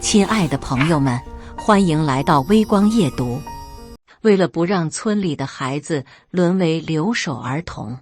亲爱的朋友们，欢迎来到微光夜读。为了不让村里的孩子沦为留守儿童，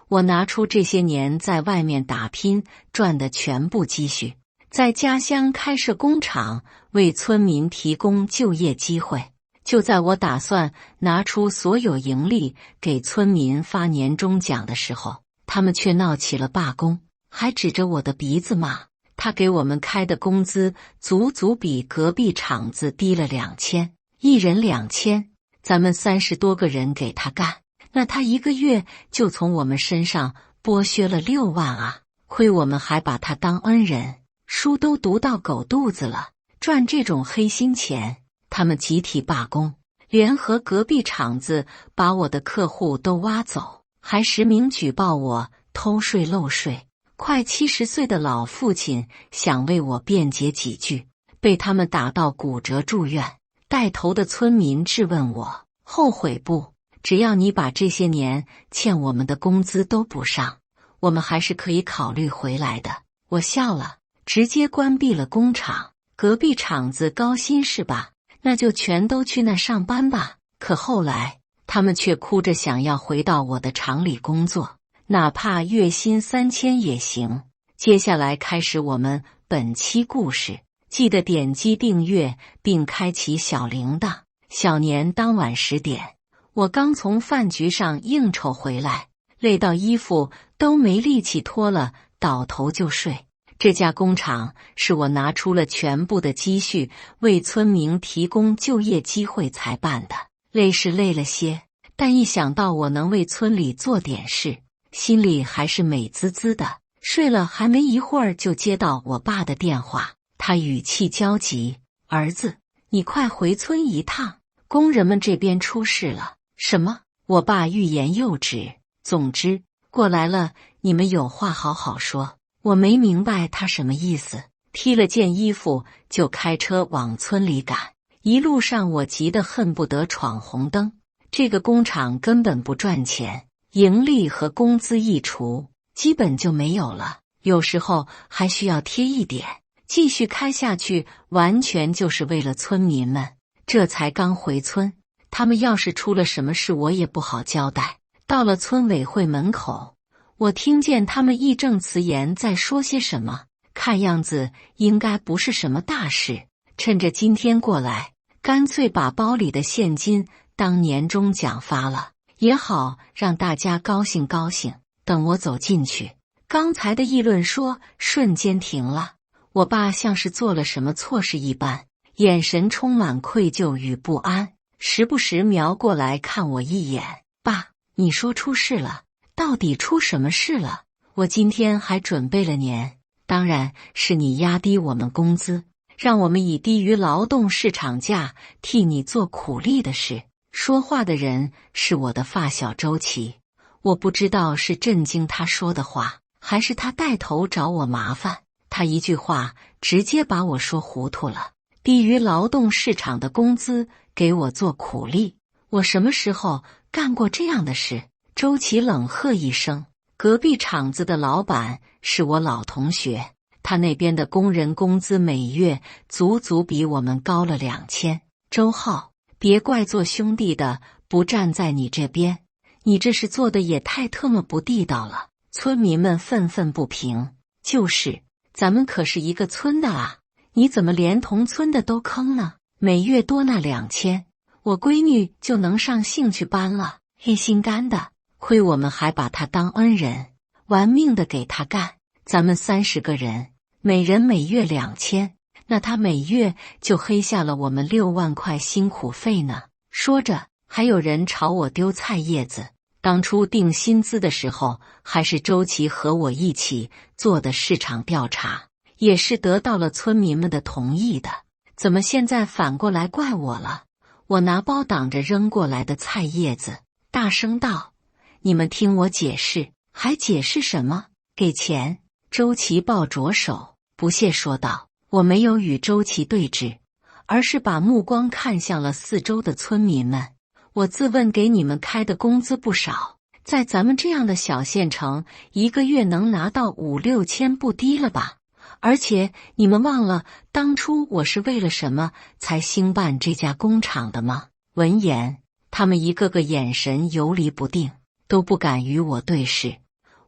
我拿出这些年在外面打拼赚的全部积蓄，在家乡开设工厂，为村民提供就业机会。就在我打算拿出所有盈利给村民发年终奖的时候，他们却闹起了罢工，还指着我的鼻子骂。他给我们开的工资足足比隔壁厂子低了2000，一人2000，咱们30多个人给他干，那他一个月就从我们身上剥削了6万啊！亏我们还把他当恩人，书都读到狗肚子了，赚这种黑心钱。他们集体罢工，联合隔壁厂子把我的客户都挖走，还实名举报我偷税漏税。快70岁的老父亲想为我辩解几句，被他们打到骨折住院。带头的村民质问我后悔不？只要你把这些年欠我们的工资都补上，我们还是可以考虑回来的。我笑了，直接关闭了工厂。隔壁厂子高薪是吧？那就全都去那上班吧。可后来他们却哭着想要回到我的厂里工作，哪怕月薪3000也行。接下来开始我们本期故事，记得点击订阅并开启小铃铛。小年当晚10点，我刚从饭局上应酬回来，累到衣服都没力气脱了，倒头就睡。这家工厂是我拿出了全部的积蓄为村民提供就业机会才办的，累是累了些，但一想到我能为村里做点事，心里还是美滋滋的。睡了还没一会儿就接到我爸的电话，他语气焦急：“儿子，你快回村一趟，工人们这边出事了。”什么？我爸欲言又止。总之，过来了，你们有话好好说。我没明白他什么意思，踢了件衣服就开车往村里赶。一路上我急得恨不得闯红灯。这个工厂根本不赚钱，盈利和工资一除，基本就没有了，有时候还需要贴一点。继续开下去完全就是为了村民们。这才刚回村，他们要是出了什么事我也不好交代。到了村委会门口，我听见他们义正辞严在说些什么，看样子应该不是什么大事。趁着今天过来，干脆把包里的现金当年终奖发了，也好让大家高兴高兴。等我走进去，刚才的议论说瞬间停了。我爸像是做了什么错事一般，眼神充满愧疚与不安，时不时瞄过来看我一眼。爸，你说出事了？到底出什么事了？我今天还准备了年，当然是你压低我们工资，让我们以低于劳动市场价替你做苦力的事。说话的人是我的发小周琦，我不知道是震惊他说的话，还是他带头找我麻烦。他一句话直接把我说糊涂了。低于劳动市场的工资给我做苦力，我什么时候干过这样的事？周琦冷喝一声。隔壁厂子的老板是我老同学，他那边的工人工资每月足足比我们高了2000。周浩，别怪做兄弟的不站在你这边，你这事做的也太特么不地道了。村民们愤愤不平。就是，咱们可是一个村的啊，你怎么连同村的都坑呢？每月多那2000，我闺女就能上兴趣班了。黑心干的，亏我们还把他当恩人，玩命的给他干。咱们30个人，每人每月2000，那他每月就黑下了我们6万块辛苦费呢。说着，还有人朝我丢菜叶子。当初定薪资的时候，还是周琦和我一起做的市场调查，也是得到了村民们的同意的。怎么现在反过来怪我了？我拿包挡着扔过来的菜叶子，大声道：“你们听我解释。”还解释什么？给钱！周琦抱着手，不屑说道。我没有与周琦对峙，而是把目光看向了四周的村民们。我自问给你们开的工资不少，在咱们这样的小县城，一个月能拿到5、6千不低了吧？而且你们忘了当初我是为了什么才兴办这家工厂的吗？闻言，他们一个个眼神游离不定，都不敢与我对视。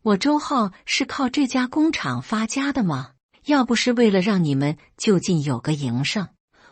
我周浩是靠这家工厂发家的吗？要不是为了让你们就近有个营生，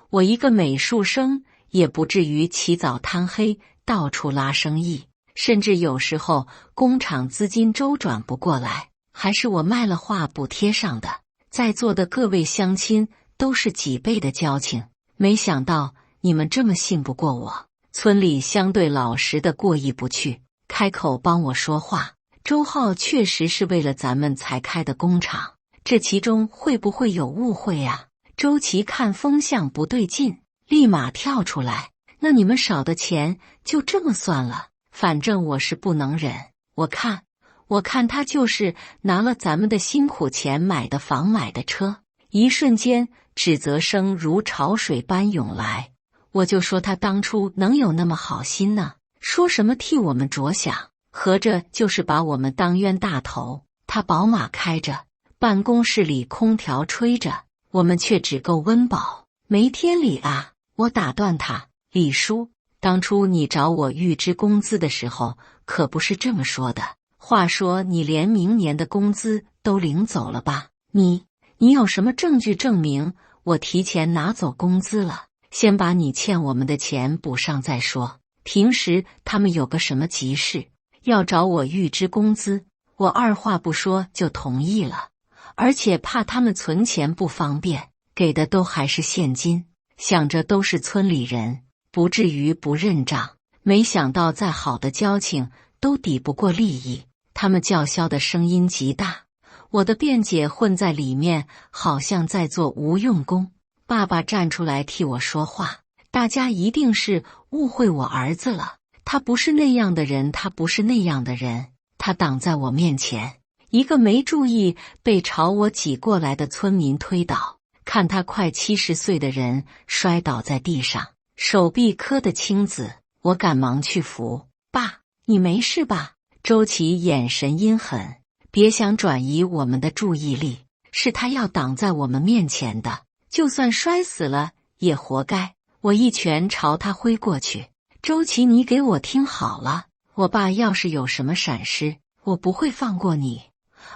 我一个美术生也不至于起早贪黑到处拉生意，甚至有时候工厂资金周转不过来，还是我卖了画补贴上的。在座的各位乡亲都是几辈的交情，没想到你们这么信不过我。村里相对老实的过意不去，开口帮我说话。周浩确实是为了咱们才开的工厂，这其中会不会有误会啊？周琦看风向不对劲，立马跳出来，那你们少的钱就这么算了，反正我是不能忍。我看他就是拿了咱们的辛苦钱买的房买的车。一瞬间指责声如潮水般涌来，我就说他当初能有那么好心呢？说什么替我们着想，合着就是把我们当冤大头。他宝马开着，办公室里空调吹着，我们却只够温饱，没天理啊！我打断他，李叔，当初你找我预支工资的时候可不是这么说的。话说你连明年的工资都领走了吧？你有什么证据证明我提前拿走工资了？先把你欠我们的钱补上再说。平时他们有个什么急事要找我预支工资，我二话不说就同意了，而且怕他们存钱不方便，给的都还是现金，想着都是村里人，不至于不认账。没想到再好的交情都抵不过利益，他们叫嚣的声音极大，我的辩解混在里面，好像在做无用功。爸爸站出来替我说话，大家一定是误会我儿子了，他不是那样的人，他不是那样的人。他挡在我面前，一个没注意被朝我挤过来的村民推倒，看他快70岁的人摔倒在地上，手臂磕得青紫，我赶忙去扶。爸，你没事吧？周琦眼神阴狠，别想转移我们的注意力，是他要挡在我们面前的，就算摔死了也活该。我一拳朝他挥过去。周琦，你给我听好了，我爸要是有什么闪失，我不会放过你。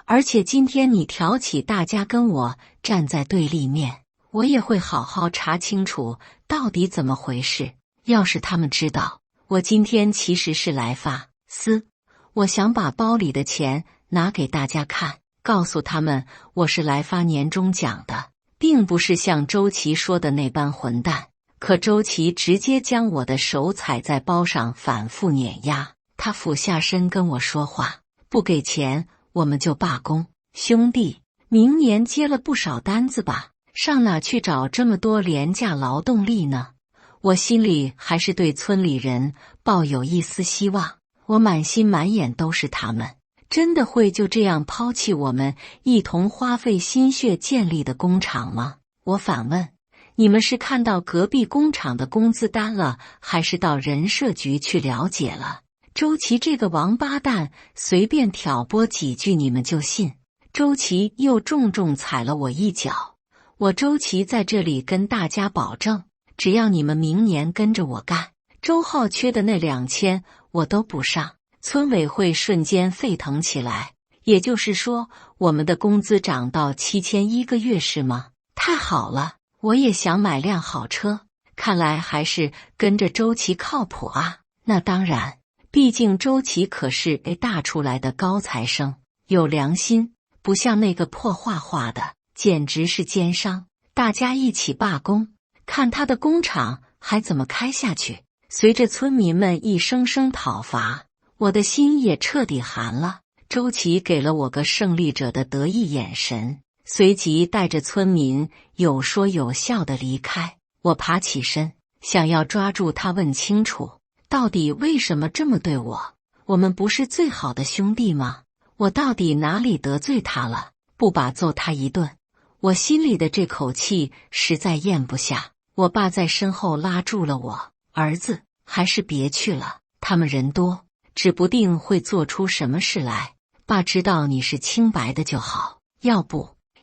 而且今天你挑起大家跟我站在对立面，我也会好好查清楚到底怎么回事。要是他们知道我今天其实是来发私，我想把包里的钱拿给大家看，告诉他们我是来发年终奖的，并不是像周琦说的那般混蛋。可周琦直接将我的手踩在包上反复碾压，他俯下身跟我说话，不给钱我们就罢工。兄弟，明年接了不少单子吧，上哪去找这么多廉价劳动力呢？我心里还是对村里人抱有一丝希望，我满心满眼都是他们，真的会就这样抛弃我们一同花费心血建立的工厂吗？我反问，你们是看到隔壁工厂的工资单了，还是到人社局去了解了？周琦这个王八蛋，随便挑拨几句你们就信？周琦又重重踩了我一脚。我周琦在这里跟大家保证，只要你们明年跟着我干，周浩缺的那2000我都补上。村委会瞬间沸腾起来。也就是说，我们的工资涨到7000一个月是吗？太好了，我也想买辆好车。看来还是跟着周琦靠谱啊。那当然，毕竟周琦可是大出来的高材生，有良心，不像那个破画画的，简直是奸商。大家一起罢工，看他的工厂还怎么开下去。随着村民们一声声讨伐，我的心也彻底寒了。周琦给了我个胜利者的得意眼神，随即带着村民有说有笑地离开。我爬起身，想要抓住他问清楚，到底为什么这么对我？我们不是最好的兄弟吗？我到底哪里得罪他了？不把揍他一顿，我心里的这口气实在咽不下。我爸在身后拉住了我，儿子，还是别去了，他们人多，指不定会做出什么事来。爸知道你是清白的就好，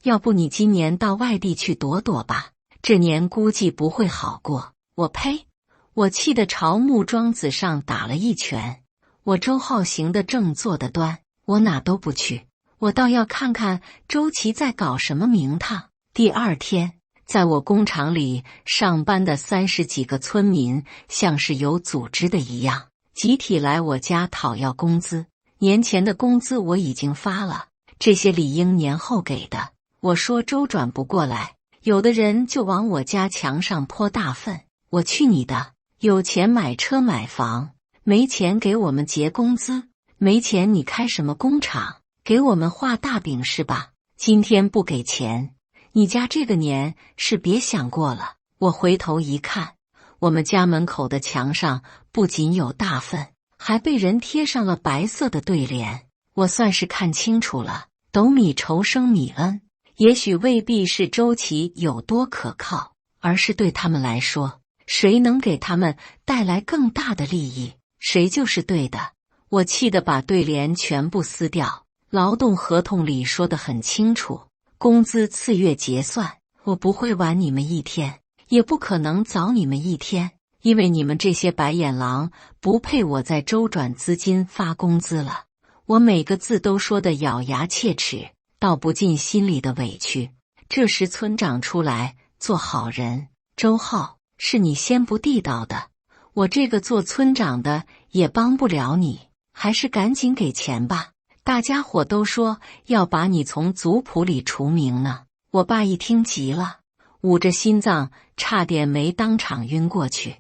要不你今年到外地去躲躲吧，这年估计不会好过。我呸！我气得朝木桩子上打了一拳。我周浩行得正坐得端，我哪都不去，我倒要看看周琦在搞什么名堂。第二天，在我工厂里上班的30几个村民像是有组织的一样，集体来我家讨要工资。年前的工资我已经发了，这些理应年后给的。我说周转不过来，有的人就往我家墙上泼大粪。我去你的！有钱买车买房，没钱给我们结工资，没钱你开什么工厂？给我们画大饼是吧？今天不给钱，你家这个年是别想过了。我回头一看，我们家门口的墙上不仅有大粪，还被人贴上了白色的对联。我算是看清楚了，斗米仇生米恩。也许未必是周琦有多可靠，而是对他们来说，谁能给他们带来更大的利益，谁就是对的。我气得把对联全部撕掉。劳动合同里说得很清楚，工资次月结算。我不会晚你们一天，也不可能早你们一天，因为你们这些白眼狼不配我再周转资金发工资了。我每个字都说得咬牙切齿，道不尽心里的委屈。这时村长出来，做好人。周浩，是你先不地道的，我这个做村长的也帮不了你，还是赶紧给钱吧。大家伙都说要把你从族谱里除名呢。我爸一听急了，捂着心脏差点没当场晕过去。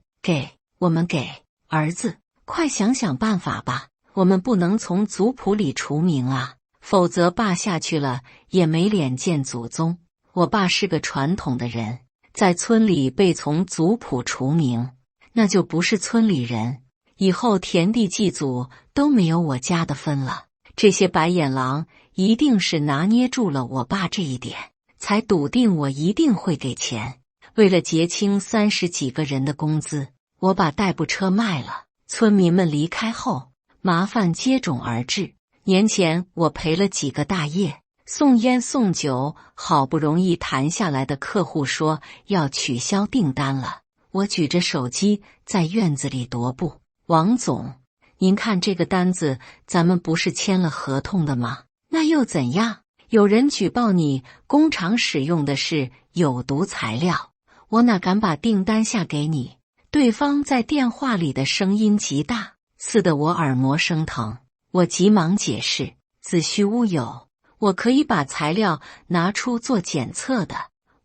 我们给儿子，快想想办法吧，我们不能从族谱里除名啊，否则爸下去了也没脸见祖宗。我爸是个传统的人，在村里被从族谱除名，那就不是村里人，以后田地祭祖都没有我家的分了。这些白眼狼一定是拿捏住了我爸这一点，才笃定我一定会给钱。为了结清30几个人的工资，我把代步车卖了。村民们离开后，麻烦接踵而至。年前我赔了几个大业，送烟送酒，好不容易谈下来的客户说要取消订单了。我举着手机在院子里踱步。王总，您看这个单子，咱们不是签了合同的吗？那又怎样？有人举报你工厂使用的是有毒材料，我哪敢把订单下给你？对方在电话里的声音极大，刺得我耳膜生疼。我急忙解释，子虚乌有，我可以把材料拿出做检测的。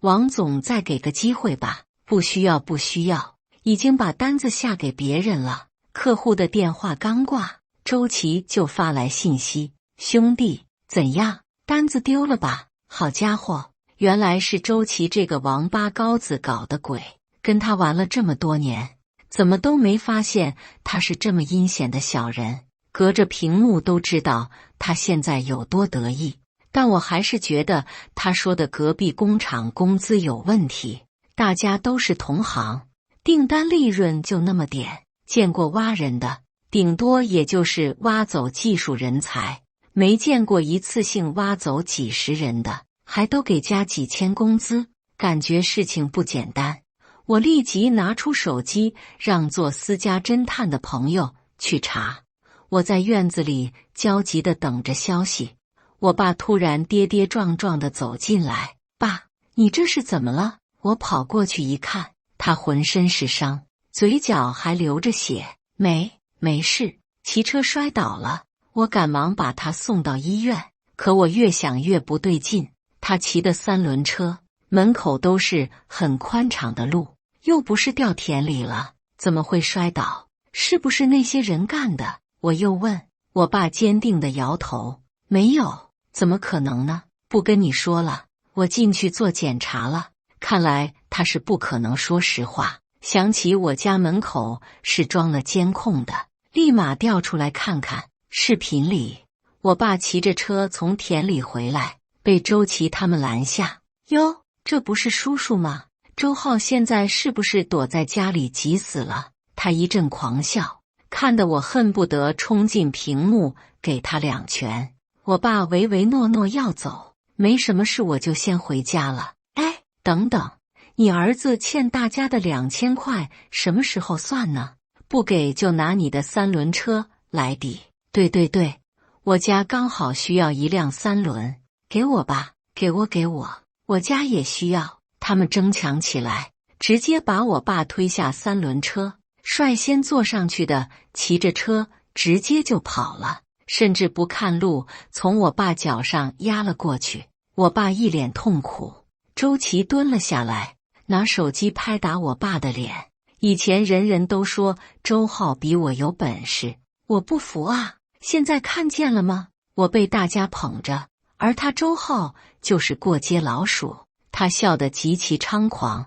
王总再给个机会吧。不需要，已经把单子下给别人了。客户的电话刚挂，周琦就发来信息：兄弟，怎样？单子丢了吧？好家伙，原来是周琦这个王八羔子搞的鬼，跟他玩了这么多年，怎么都没发现他是这么阴险的小人。隔着屏幕都知道他现在有多得意，但我还是觉得他说的隔壁工厂工资有问题。大家都是同行，订单利润就那么点，见过挖人的，顶多也就是挖走技术人才，没见过一次性挖走几十人的，还都给加几千工资，感觉事情不简单。我立即拿出手机，让做私家侦探的朋友去查。我在院子里焦急地等着消息。我爸突然跌跌撞撞地走进来，爸，你这是怎么了？我跑过去一看，他浑身是伤，嘴角还流着血。没事，骑车摔倒了。我赶忙把他送到医院，可我越想越不对劲。他骑的3轮车，门口都是很宽敞的路，又不是掉田里了，怎么会摔倒？是不是那些人干的？我又问。我爸坚定地摇头，没有，怎么可能呢？不跟你说了，我进去做检查了。看来他是不可能说实话。想起我家门口是装了监控的，立马调出来看看。视频里，我爸骑着车从田里回来，被周琦他们拦下。哟，这不是叔叔吗？周浩现在是不是躲在家里急死了？他一阵狂笑，看得我恨不得冲进屏幕给他2拳。我爸唯唯诺诺要走，没什么事，我就先回家了。哎，等等，你儿子欠大家的2000块什么时候算呢？不给就拿你的3轮车来抵。对，我家刚好需要一辆3轮，给我吧，给我，我家也需要。他们争抢起来，直接把我爸推下3轮车，率先坐上去的骑着车直接就跑了，甚至不看路，从我爸脚上压了过去。我爸一脸痛苦，周琦蹲了下来，拿手机拍打我爸的脸。以前人人都说周浩比我有本事，我不服啊！现在看见了吗？我被大家捧着，而他周浩就是过街老鼠。他笑得极其猖狂，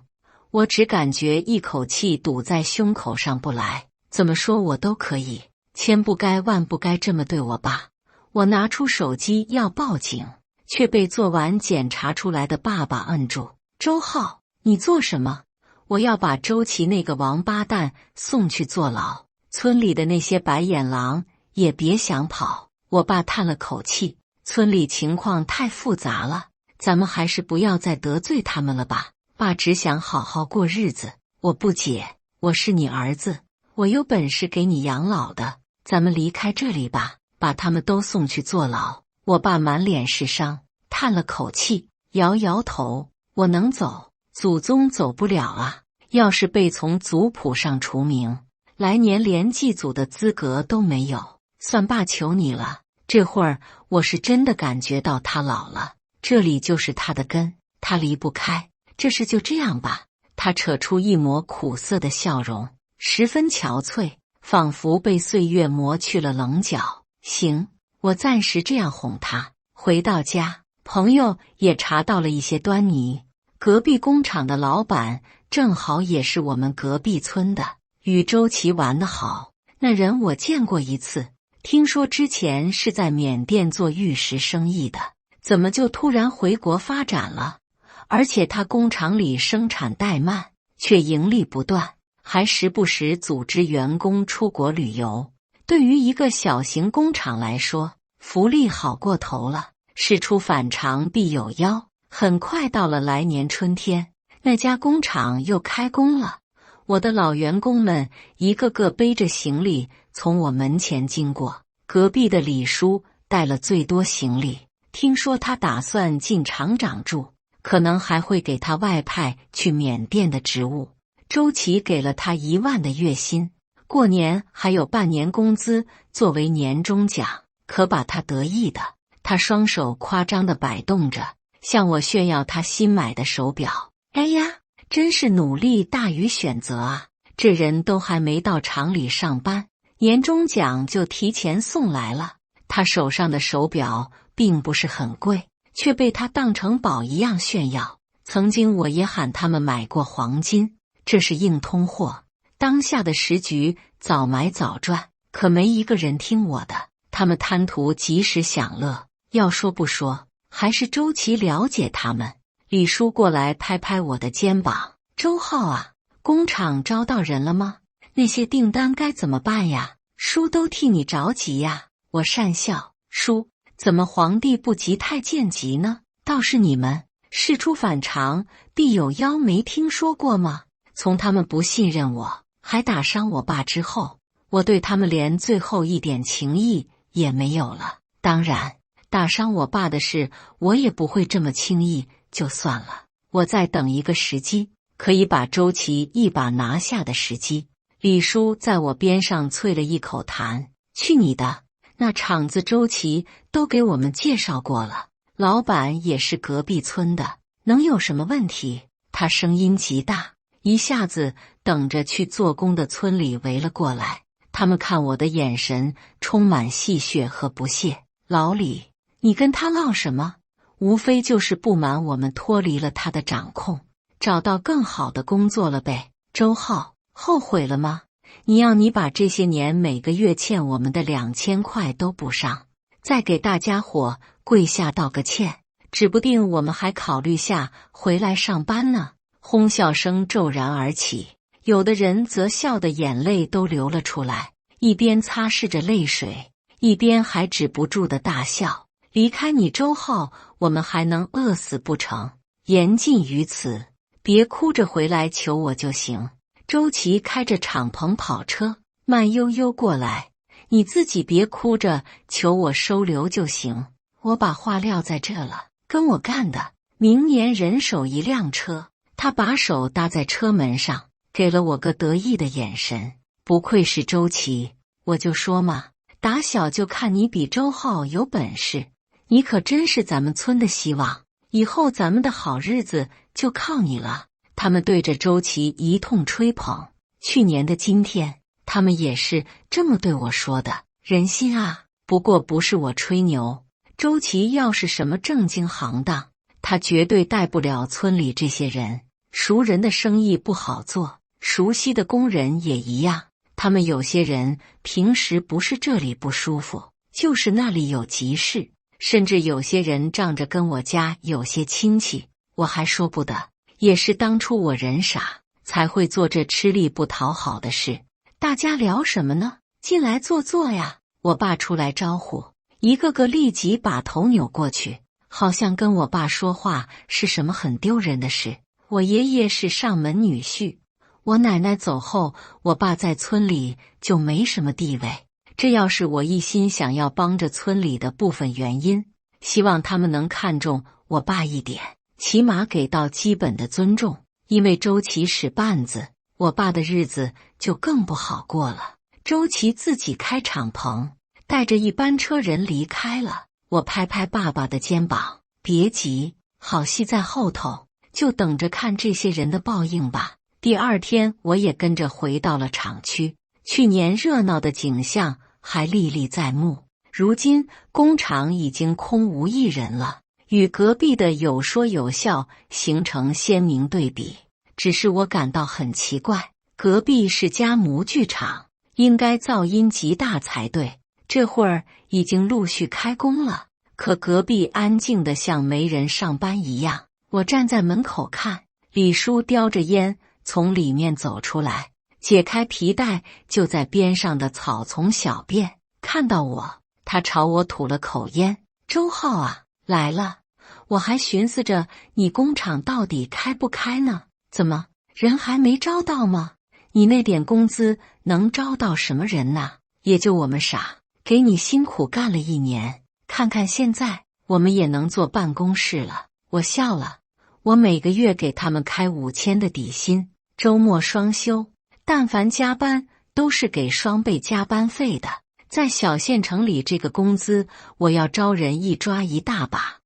我只感觉一口气堵在胸口上不来。怎么说我都可以，千不该万不该这么对我爸。我拿出手机要报警，却被做完检查出来的爸爸摁住。周浩，你做什么？我要把周琦那个王八蛋送去坐牢，村里的那些白眼狼也别想跑。我爸叹了口气，村里情况太复杂了，咱们还是不要再得罪他们了吧。爸只想好好过日子。我不解，我是你儿子，我有本事给你养老的，咱们离开这里吧，把他们都送去坐牢。我爸满脸是伤，叹了口气，摇摇头，我能走，祖宗走不了啊。要是被从族谱上除名，来年连祭祖的资格都没有。算爸求你了，这会儿我是真的感觉到他老了，这里就是他的根，他离不开。这事就这样吧。他扯出一抹苦涩的笑容，十分憔悴，仿佛被岁月磨去了棱角。行，我暂时这样哄他。回到家，朋友也查到了一些端倪。隔壁工厂的老板正好也是我们隔壁村的，与周琦玩得好。那人我见过一次，听说之前是在缅甸做玉石生意的，怎么就突然回国发展了？而且他工厂里生产怠慢，却盈利不断，还时不时组织员工出国旅游。对于一个小型工厂来说，福利好过头了。事出反常必有妖。很快到了来年春天，那家工厂又开工了。我的老员工们一个个背着行李从我门前经过。隔壁的李叔带了最多行李，听说他打算进厂长住，可能还会给他外派去缅甸的职务。周琦给了他1万的月薪，过年还有半年工资作为年终奖，可把他得意的。他双手夸张地摆动着，向我炫耀他新买的手表。哎呀，真是努力大于选择啊！这人都还没到厂里上班，年终奖就提前送来了。他手上的手表并不是很贵，却被他当成宝一样炫耀。曾经我也喊他们买过黄金，这是硬通货。当下的时局早买早赚，可没一个人听我的，他们贪图及时享乐。要说不说，还是周琦了解他们。李叔过来拍拍我的肩膀：“周浩啊，工厂招到人了吗？那些订单该怎么办呀？叔都替你着急呀。”我讪笑：“叔，怎么皇帝不急太监急呢？倒是你们，事出反常必有妖，没听说过吗？”从他们不信任我，还打伤我爸之后，我对他们连最后一点情谊也没有了。当然，打伤我爸的事，我也不会这么轻易就算了。我在等一个时机，可以把周琦一把拿下的时机。李叔在我边上啐了一口痰：“去你的！那厂子周琦都给我们介绍过了，老板也是隔壁村的，能有什么问题？”他声音极大，一下子等着去做工的村里围了过来。他们看我的眼神充满戏谑和不屑。老李，你跟他唠什么？无非就是不满我们脱离了他的掌控，找到更好的工作了呗。周浩，后悔了吗？你把这些年每个月欠我们的2000块都补上，再给大家伙跪下道个歉，指不定我们还考虑下回来上班呢。哄笑声骤然而起，有的人则笑得眼泪都流了出来，一边擦拭着泪水，一边还止不住的大笑。离开你周浩，我们还能饿死不成？言尽于此，别哭着回来求我就行。周琦开着敞篷跑车慢悠悠过来，你自己别哭着求我收留就行。我把话撂在这了，跟我干的，明年人手一辆车。他把手搭在车门上，给了我个得意的眼神。不愧是周琦，我就说嘛，打小就看你比周浩有本事，你可真是咱们村的希望，以后咱们的好日子就靠你了。他们对着周琦一通吹捧，去年的今天，他们也是这么对我说的。人心啊，不过不是我吹牛，周琦要是什么正经行当，他绝对带不了村里这些人。熟人的生意不好做，熟悉的工人也一样。他们有些人平时不是这里不舒服，就是那里有急事，甚至有些人仗着跟我家有些亲戚，我还说不得。也是当初我人傻，才会做这吃力不讨好的事。大家聊什么呢？进来坐坐呀。我爸出来招呼，一个个立即把头扭过去，好像跟我爸说话是什么很丢人的事。我爷爷是上门女婿，我奶奶走后，我爸在村里就没什么地位。这要是我一心想要帮着村里的部分原因，希望他们能看重我爸一点，起码给到基本的尊重。因为周琦使绊子，我爸的日子就更不好过了。周琦自己开敞篷，带着一班车人离开了。我拍拍爸爸的肩膀，别急，好戏在后头，就等着看这些人的报应吧。第二天，我也跟着回到了厂区。去年热闹的景象还历历在目，如今工厂已经空无一人了，与隔壁的有说有笑形成鲜明对比。只是我感到很奇怪，隔壁是家模具厂，应该噪音极大才对，这会儿已经陆续开工了，可隔壁安静得像没人上班一样。我站在门口看，李叔叼着烟从里面走出来，解开皮带就在边上的草丛小便。看到我，他朝我吐了口烟。周浩啊，来了。我还寻思着你工厂到底开不开呢，怎么人还没招到吗？你那点工资能招到什么人呢？也就我们傻，给你辛苦干了一年，看看现在我们也能坐办公室了。我笑了，我每个月给他们开5000的底薪，周末双休，但凡加班都是给双倍加班费的。在小县城里，这个工资我要招人一抓一大把，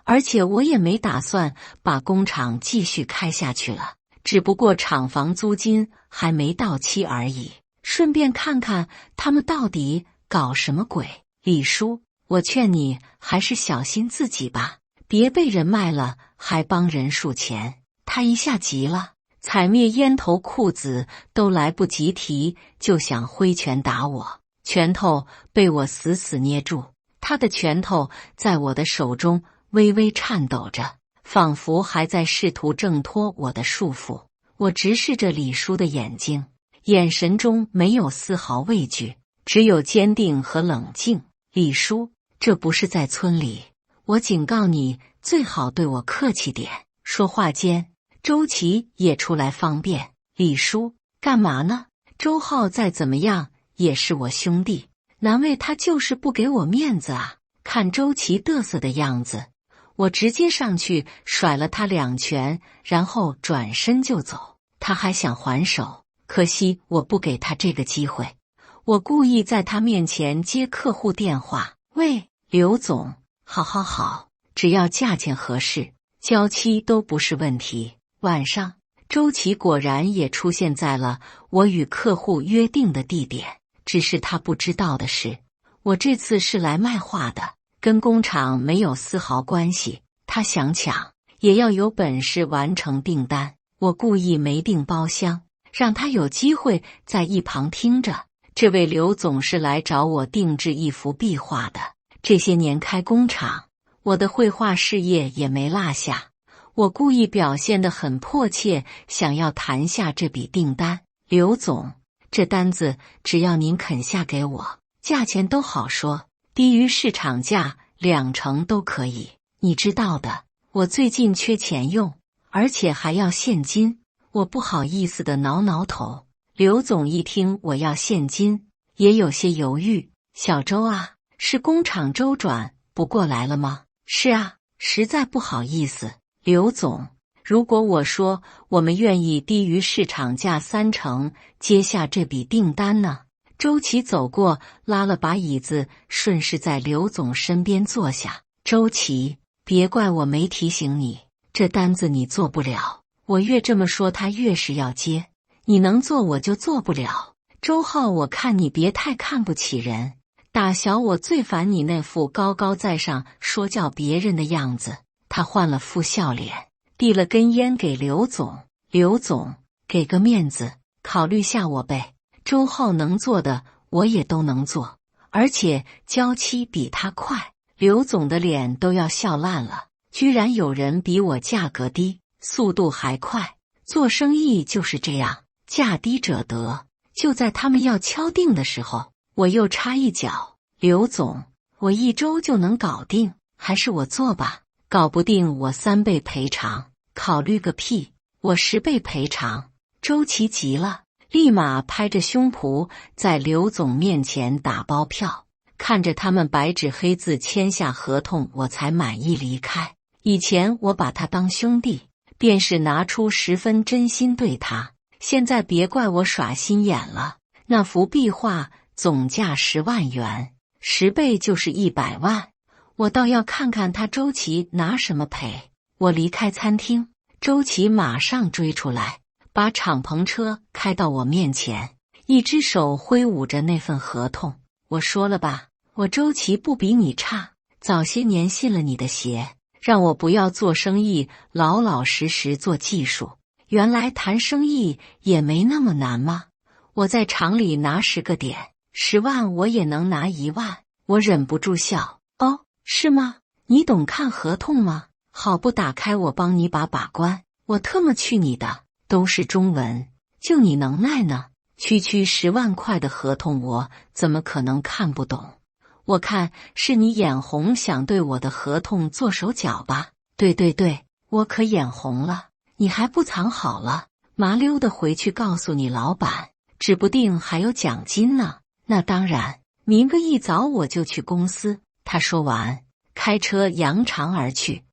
而且我也没打算把工厂继续开下去了，只不过厂房租金还没到期而已，顺便看看他们到底搞什么鬼。李叔，我劝你还是小心自己吧，别被人卖了还帮人数钱。他一下急了，踩灭烟头裤子都来不及提，就想挥拳打我，拳头被我死死捏住，他的拳头在我的手中微微颤抖着，仿佛还在试图挣脱我的束缚。我直视着李叔的眼睛，眼神中没有丝毫畏惧，只有坚定和冷静。李叔，这不是在村里，我警告你，最好对我客气点。说话间，周琦也出来方便。李叔，干嘛呢？周浩再怎么样也是我兄弟，难为他就是不给我面子啊。看周琦嘚瑟的样子，我直接上去甩了他2拳，然后转身就走。他还想还手，可惜我不给他这个机会。我故意在他面前接客户电话，喂，刘总，好，只要价钱合适，交期都不是问题。晚上，周琦果然也出现在了我与客户约定的地点，只是他不知道的是，我这次是来卖画的，跟工厂没有丝毫关系。他想抢，也要有本事完成订单。我故意没订包厢，让他有机会在一旁听着。这位刘总是来找我定制一幅壁画的，这些年开工厂，我的绘画事业也没落下。我故意表现得很迫切，想要谈下这笔订单。刘总，这单子只要您肯下给我，价钱都好说，低于市场价，20%都可以。你知道的，我最近缺钱用，而且还要现金。我不好意思的挠挠头。刘总一听我要现金，也有些犹豫。小周啊，是工厂周转不过来了吗？是啊，实在不好意思。刘总，如果我说我们愿意低于市场价30%接下这笔订单呢？周琦走过，拉了把椅子，顺势在刘总身边坐下。周琦，别怪我没提醒你，这单子你做不了。我越这么说，他越是要接。你能做，我就做不了。周浩，我看你别太看不起人。打小我最烦你那副高高在上说教别人的样子。他换了副笑脸，递了根烟给刘总。刘总，给个面子，考虑下我呗。周浩能做的我也都能做，而且交期比他快。刘总的脸都要笑烂了，居然有人比我价格低，速度还快。做生意就是这样，价低者得。就在他们要敲定的时候，我又插一脚。刘总，我1周就能搞定，还是我做吧。搞不定我3倍赔偿。考虑个屁，我10倍赔偿。周琦急了，立马拍着胸脯在刘总面前打包票。看着他们白纸黑字签下合同，我才满意离开。以前我把他当兄弟，便是拿出10分真心对他。现在别怪我耍心眼了。那幅壁画总价10万元，10倍就是100万。我倒要看看他周琦拿什么赔。我离开餐厅，周琦马上追出来，把敞篷车开到我面前，一只手挥舞着那份合同。我说了吧，我周琦不比你差，早些年信了你的邪，让我不要做生意，老老实实做技术。原来谈生意也没那么难吗？我在厂里拿10个点，10万我也能拿1万。我忍不住笑。哦，是吗？你懂看合同吗？好不打开我帮你把关。我特么去你的，都是中文，就你能耐呢？区10万块的合同，我怎么可能看不懂？我看是你眼红，想对我的合同做手脚吧？对，我可眼红了。你还不藏好了，麻溜的回去告诉你老板，指不定还有奖金呢。那当然，明个一早我就去公司。他说完，开车扬长而去。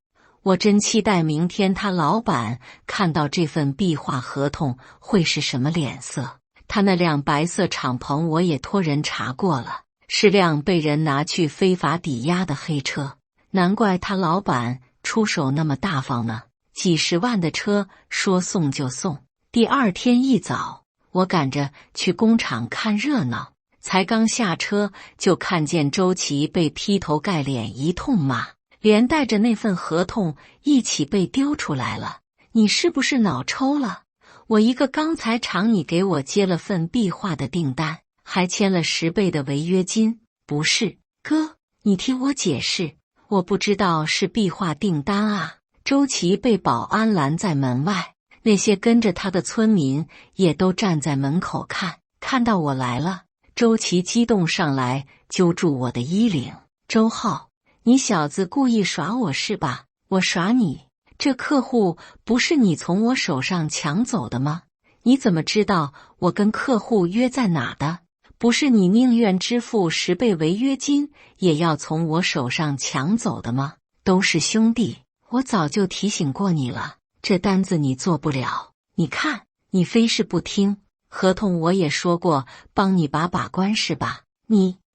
我真期待明天他老板看到这份壁画合同会是什么脸色。他那辆白色敞篷我也托人查过了，是辆被人拿去非法抵押的黑车。难怪他老板出手那么大方呢，几10万的车说送就送。第二天一早，我赶着去工厂看热闹，才刚下车就看见周琦被劈头盖脸一通骂，连带着那份合同一起被丢出来了。你是不是脑抽了？我一个刚才厂你给我接了份壁画的订单，还签了10倍的违约金。不是，哥，你听我解释，我不知道是壁画订单啊。周琦被保安拦在门外，那些跟着他的村民也都站在门口看到我来了。周琦激动上来，揪住我的衣领。周浩，你小子故意耍我是吧？我耍你？这客户不是你从我手上抢走的吗？你怎么知道我跟客户约在哪的？不是你宁愿支付10倍违约金，也要从我手上抢走的吗？都是兄弟，我早就提醒过你了，这单子你做不了。你看，你非是不听，合同我也说过，帮你把关是吧？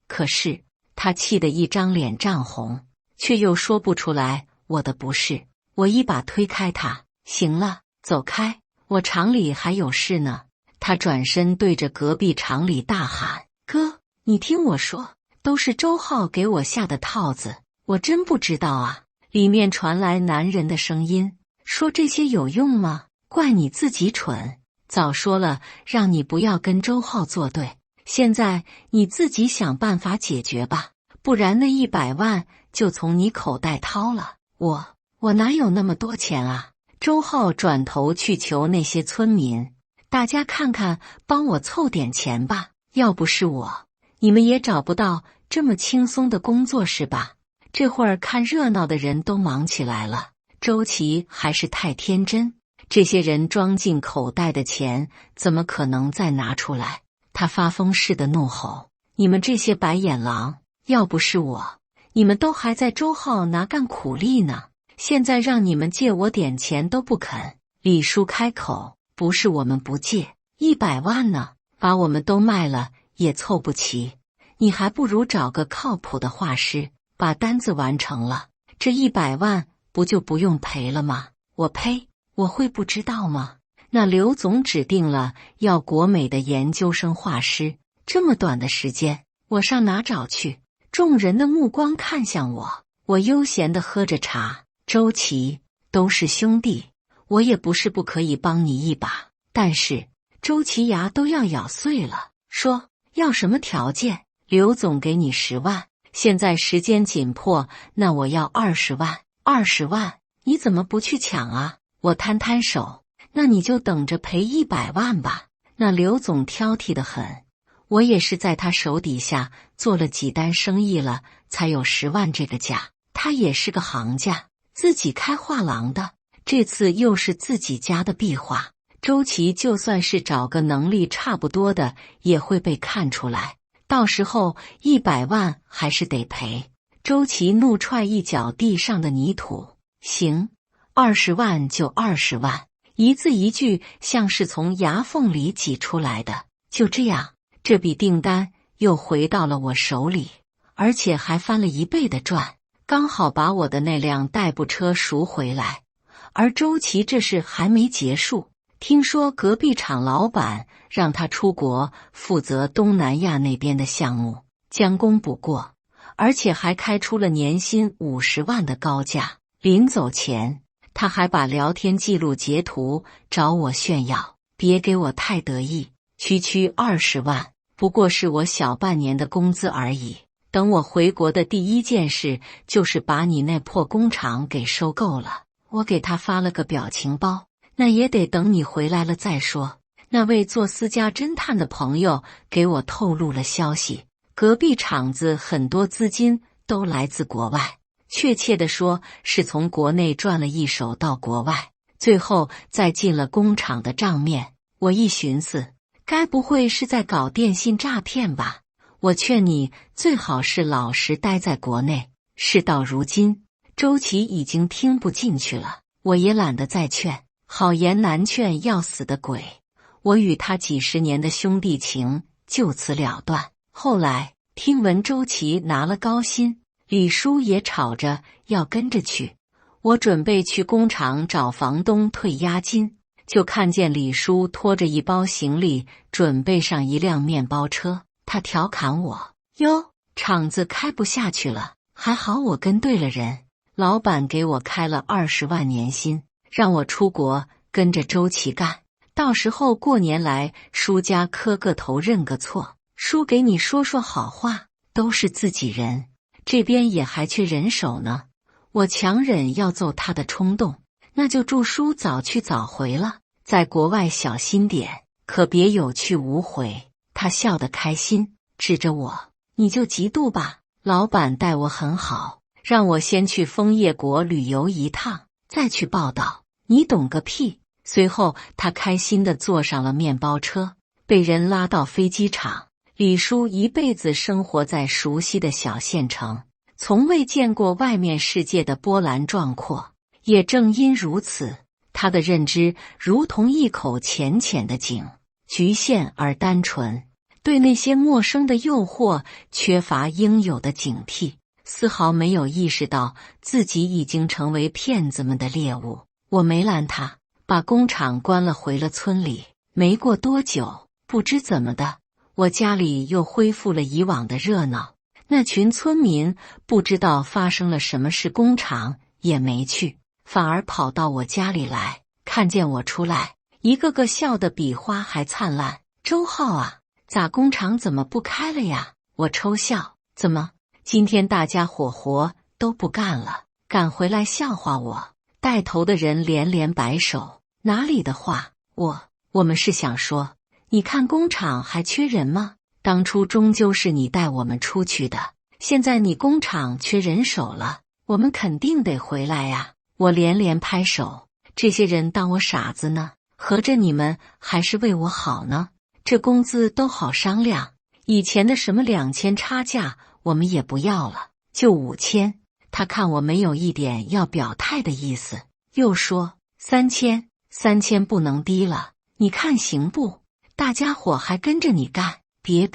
可是，他气得一张脸涨红，却又说不出来我的不是。我一把推开他，行了，走开，我厂里还有事呢。他转身对着隔壁厂里大喊：哥，你听我说，都是周浩给我下的套子，我真不知道啊。里面传来男人的声音，说这些有用吗？怪你自己蠢，早说了让你不要跟周浩作对，现在你自己想办法解决吧，不然那100万就从你口袋掏了。我哪有那么多钱啊？周浩转头去求那些村民，大家看看，帮我凑点钱吧，要不是我，你们也找不到这么轻松的工作是吧？这会儿看热闹的人都忙起来了，周琦还是太天真。这些人装进口袋的钱怎么可能再拿出来？他发疯似的怒吼：你们这些白眼狼，要不是我，你们都还在周浩拿干苦力呢，现在让你们借我点钱都不肯。李叔开口：不是我们不借，100万呢，把我们都卖了也凑不齐，你还不如找个靠谱的画师把单子完成了，这100万不就不用赔了吗？我呸，我会不知道吗？那刘总指定了要国美的研究生画师，这么短的时间，我上哪找去？众人的目光看向我，我悠闲地喝着茶。周琦，都是兄弟，我也不是不可以帮你一把，但是周琦牙都要咬碎了，说要什么条件？刘总给你10万，现在时间紧迫，那我要20万。20万，你怎么不去抢啊？我摊摊手，那你就等着赔100万吧。那刘总挑剔得很，我也是在他手底下做了几单生意了，才有10万这个价。他也是个行家，自己开画廊的，这次又是自己家的壁画，周琦就算是找个能力差不多的，也会被看出来，到时候100万还是得赔。周琦怒踹一脚地上的泥土，行，20万就20万，一字一句像是从牙缝里挤出来的。就这样，这笔订单又回到了我手里，而且还翻了1倍的赚，刚好把我的那辆代步车赎回来。而周琦这事还没结束，听说隔壁厂老板让他出国负责东南亚那边的项目，将功补过，而且还开出了年薪50万的高价。临走前，他还把聊天记录截图找我炫耀，别给我太得意，区20万，不过是我小半年的工资而已。等我回国的第一件事就是把你那破工厂给收购了。我给他发了个表情包，那也得等你回来了再说。那位做私家侦探的朋友给我透露了消息，隔壁厂子很多资金都来自国外，确切地说是从国内赚了一手到国外，最后再进了工厂的账面。我一寻思，该不会是在搞电信诈骗吧？我劝你最好是老实待在国内。事到如今，周琦已经听不进去了，我也懒得再劝，好言难劝要死的鬼。我与他几10年的兄弟情就此了断。后来听闻周琦拿了高薪，李叔也吵着要跟着去，我准备去工厂找房东退押金，就看见李叔拖着一包行李准备上一辆面包车。他调侃我：哟，厂子开不下去了，还好我跟对了人，老板给我开了20万年薪，让我出国跟着周琦干，到时候过年来叔家磕个头认个错，叔给你说说好话，都是自己人，这边也还缺人手呢。我强忍要揍他的冲动，那就祝叔早去早回了，在国外小心点，可别有去无回。他笑得开心，指着我：你就嫉妒吧，老板待我很好，让我先去枫叶国旅游一趟，再去报道。你懂个屁！随后他开心地坐上了面包车，被人拉到飞机场。李叔一辈子生活在熟悉的小县城，从未见过外面世界的波澜壮阔，也正因如此，他的认知如同一口浅浅的井，局限而单纯，对那些陌生的诱惑缺乏应有的警惕，丝毫没有意识到自己已经成为骗子们的猎物。我没拦他，把工厂关了，回了村里。没过多久，不知怎么的，我家里又恢复了以往的热闹。那群村民不知道发生了什么事，工厂也没去，反而跑到我家里来，看见我出来，一个个笑得比花还灿烂。周浩啊，咋工厂怎么不开了呀？我抽笑，怎么今天大家伙活都不干了，赶回来笑话我？带头的人连连摆手，哪里的话，我们是想说，你看工厂还缺人吗？当初终究是你带我们出去的，现在你工厂缺人手了，我们肯定得回来呀。我连连拍手，这些人当我傻子呢？合着你们还是为我好呢？这工资都好商量，以前的什么2000差价我们也不要了，就5000。他看我没有一点要表态的意思，又说3000不能低了，你看行不？大家伙还跟着你干，别，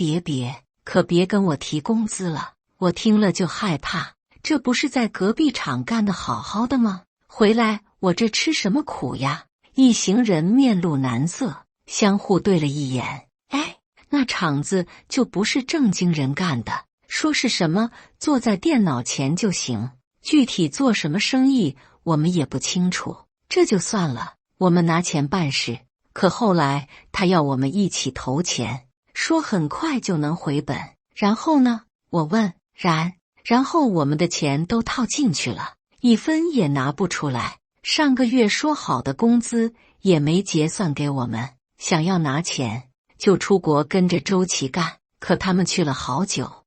可别跟我提工资了，我听了就害怕。这不是在隔壁厂干得好好的吗？回来我这吃什么苦呀？一行人面露难色，相互对了一眼。哎，那厂子就不是正经人干的，说是什么坐在电脑前就行，具体做什么生意我们也不清楚。这就算了，我们拿钱办事。可后来他要我们一起投钱，说很快就能回本。然后呢？我问。然后我们的钱都套进去了，一分也拿不出来。上个月说好的工资也没结算给我们，想要拿钱就出国跟着周琦干。可他们去了好久，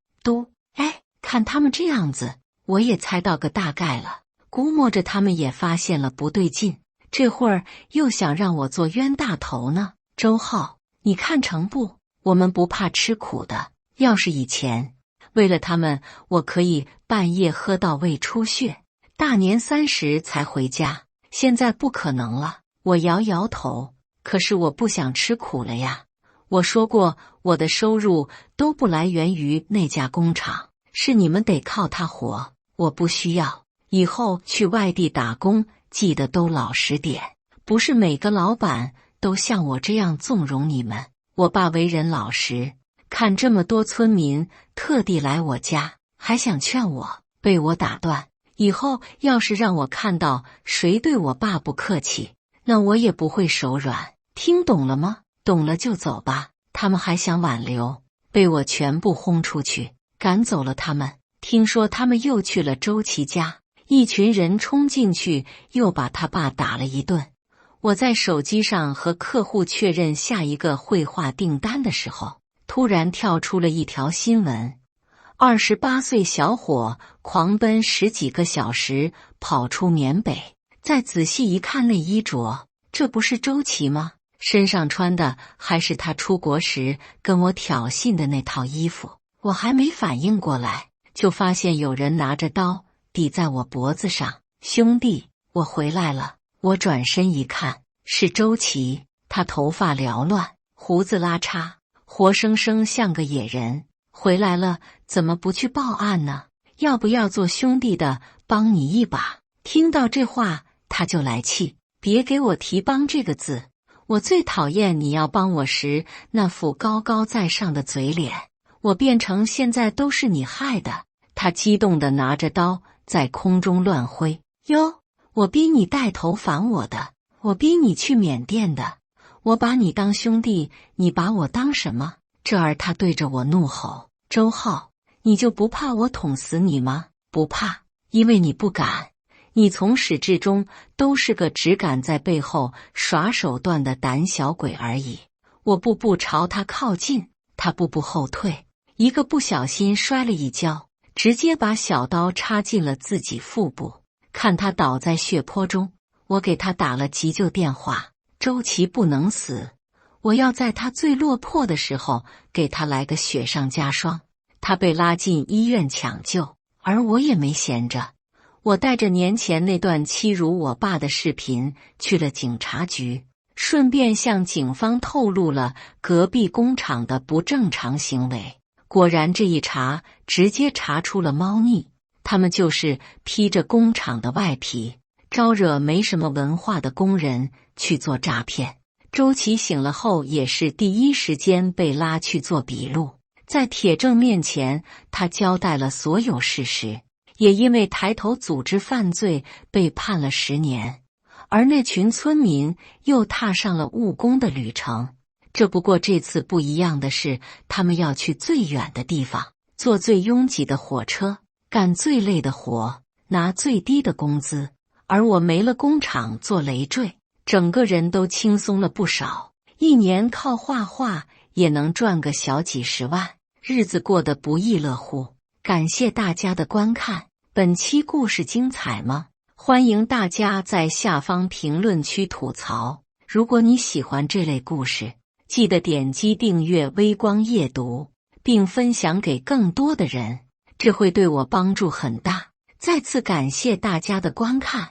看他们这样子，我也猜到个大概了，估摸着他们也发现了不对劲，这会儿又想让我做冤大头呢。周浩，你看成不？我们不怕吃苦的，要是以前为了他们，我可以半夜喝到胃出血，大年30才回家。现在不可能了。我摇摇头，可是我不想吃苦了呀。我说过，我的收入都不来源于那家工厂，是你们得靠它活，我不需要。以后去外地打工，记得都老实点，不是每个老板都像我这样纵容你们。我爸为人老实，看这么多村民特地来我家，还想劝我，被我打断。以后要是让我看到谁对我爸不客气，那我也不会手软。听懂了吗？懂了就走吧。他们还想挽留，被我全部轰出去，赶走了他们。听说他们又去了周琦家，一群人冲进去，又把他爸打了一顿。我在手机上和客户确认下一个绘画订单的时候，突然跳出了一条新闻：28岁小伙狂奔10几个小时跑出缅北。再仔细一看那衣着，这不是周琦吗？身上穿的还是他出国时跟我挑衅的那套衣服。我还没反应过来，就发现有人拿着刀抵在我脖子上。兄弟，我回来了。我转身一看，是周琦。他头发缭乱，胡子拉碴，活生生像个野人。回来了，怎么不去报案呢？要不要做兄弟的帮你一把？听到这话，他就来气。别给我提帮这个字，我最讨厌你要帮我时那副高高在上的嘴脸。我变成现在都是你害的。他激动地拿着刀在空中乱挥。哟，我逼你带头反我的，我逼你去缅甸的，我把你当兄弟，你把我当什么？这儿他对着我怒吼：周浩，你就不怕我捅死你吗？不怕，因为你不敢。你从始至终都是个只敢在背后耍手段的胆小鬼而已。我步步朝他靠近，他步步后退，一个不小心摔了一跤，直接把小刀插进了自己腹部。看他倒在血泊中，我给他打了急救电话。周琦不能死，我要在他最落魄的时候给他来个雪上加霜。他被拉进医院抢救，而我也没闲着。我带着年前那段欺辱我爸的视频去了警察局，顺便向警方透露了隔壁工厂的不正常行为。果然这一查，直接查出了猫腻。他们就是披着工厂的外皮，招惹没什么文化的工人去做诈骗。周琦醒了后也是第一时间被拉去做笔录，在铁证面前，他交代了所有事实。也因为抬头组织犯罪被判了10年，而那群村民又踏上了务工的旅程。这不过这次不一样的是，他们要去最远的地方，坐最拥挤的火车，干最累的活，拿最低的工资。而我没了工厂做累赘，整个人都轻松了不少。一年靠画画也能赚个小几十万，日子过得不亦乐乎。感谢大家的观看，本期故事精彩吗？欢迎大家在下方评论区吐槽。如果你喜欢这类故事，记得点击订阅微光夜读，并分享给更多的人，这会对我帮助很大。再次感谢大家的观看。